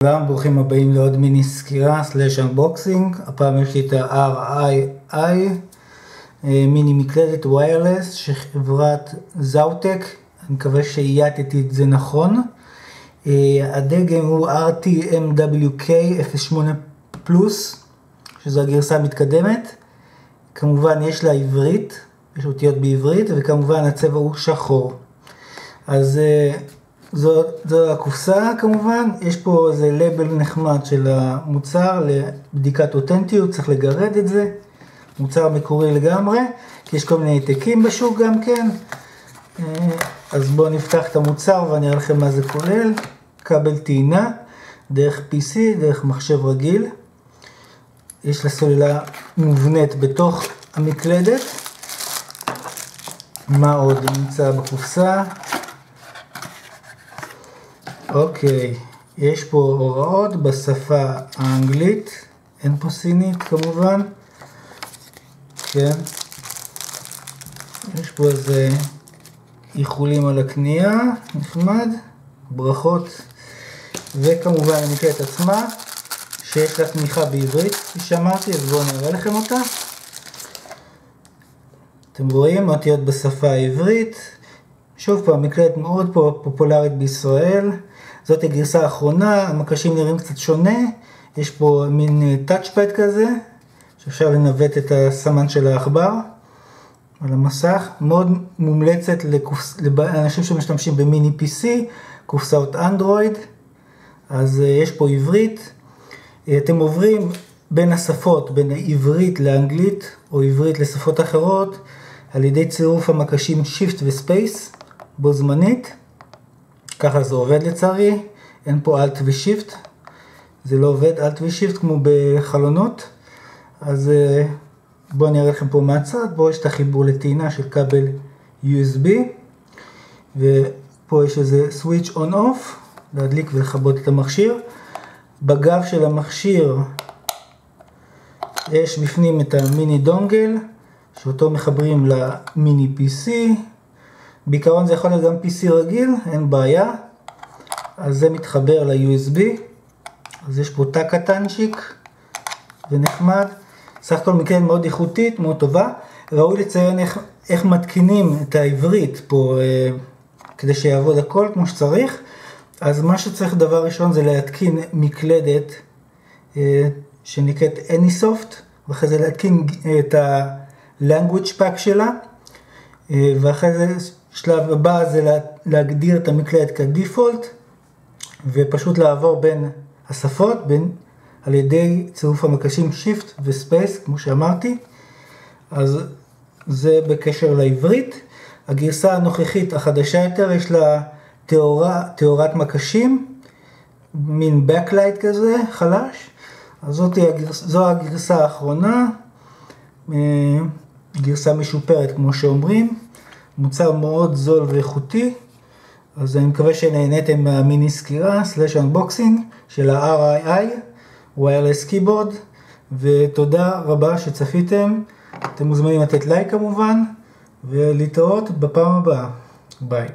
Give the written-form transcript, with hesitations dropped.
שלום, ברוכים הבאים לעוד מיני סקירה סלש אנבוקסינג. הפעם יש לי את ה-RII מיני מקלדת ויירלס של חברת זאוטק. אני מקווה שאייתתי את זה נכון. הדגם הוא RTMWK08+, שזו הגרסה המתקדמת. כמובן יש לה עברית, יש אותיות בעברית, וכמובן הצבע הוא שחור. אז זו הקופסה כמובן, יש פה איזה לבל נחמד של המוצר לבדיקת אותנטיות, צריך לגרד את זה, מוצר מקורי לגמרי, כי יש כל מיני העתקים בשוק גם כן. אז בואו נפתח את המוצר ואני אראה לכם מה זה כולל. כבל טעינה, דרך PC, דרך מחשב רגיל. יש לה סוללה מובנית בתוך המקלדת. מה עוד נמצא בקופסה? אוקיי, יש פה הוראות בשפה האנגלית, אין פה סינית כמובן, כן, יש פה איזה איחולים על הקנייה, נחמד, ברכות, וכמובן המקלדת עצמה, שיש לה תמיכה בעברית, כפי שאמרתי, אז בואו נראה לכם אותה. אתם רואים, אותיות בשפה העברית, שוב פעם, מקלדת מאוד פופולרית בישראל. זאת הגרסה האחרונה, המקשים נראים קצת שונה. יש פה מין טאצ'פד כזה, שאפשר לנווט את הסמן של העכבר על המסך. מאוד מומלצת לאנשים שמשתמשים במיני PC, קופסאות אנדרואיד. אז יש פה עברית. אתם עוברים בין השפות, בין עברית לאנגלית, או עברית לשפות אחרות, על ידי צירוף המקשים Shift ו-Space. בו זמנית, ככה זה עובד לצערי, אין פה Alt ו-Shift, זה לא עובד Alt ו-Shift כמו בחלונות. אז בואו נראה לכם פה מהצד, בואו יש את החיבור לטעינה של כבל USB, ופה יש איזה Switch on off, להדליק ולכבות את המכשיר. בגב של המכשיר יש בפנים את המיני דונגל, שאותו מחברים למיני PC, בעיקרון זה יכול להיות גם PC רגיל, אין בעיה. אז זה מתחבר ל-USB. אז יש פה תא קטנצ'יק ונחמד. סך הכל מקלדת מאוד איכותית, מאוד טובה. ראוי לציין איך מתקינים את העברית פה, כדי שיעבוד הכל כמו שצריך. אז מה שצריך דבר ראשון זה להתקין מקלדת שנקראת AnySoft, ואחרי זה להתקין את ה-Language Pack שלה, ואחרי זה שלב הבא זה להגדיר את המקלדת כדיפולט, ופשוט לעבור בין השפות, על ידי צירוף המקשים Shift ו-Space, כמו שאמרתי. אז זה בקשר לעברית. הגרסה הנוכחית החדשה יותר, יש לה תאורת מקשים, מין backlight כזה, חלש. אז זו הגרסה האחרונה, גרסה משופרת כמו שאומרים. מוצר מאוד זול ואיכותי, אז אני מקווה שנהניתם מהמיני סקירה סלש אנבוקסינג של ה-RII Wireless Keyboard, ותודה רבה שצפיתם. אתם מוזמנים לתת לייק כמובן, ולהתראות בפעם הבאה. ביי.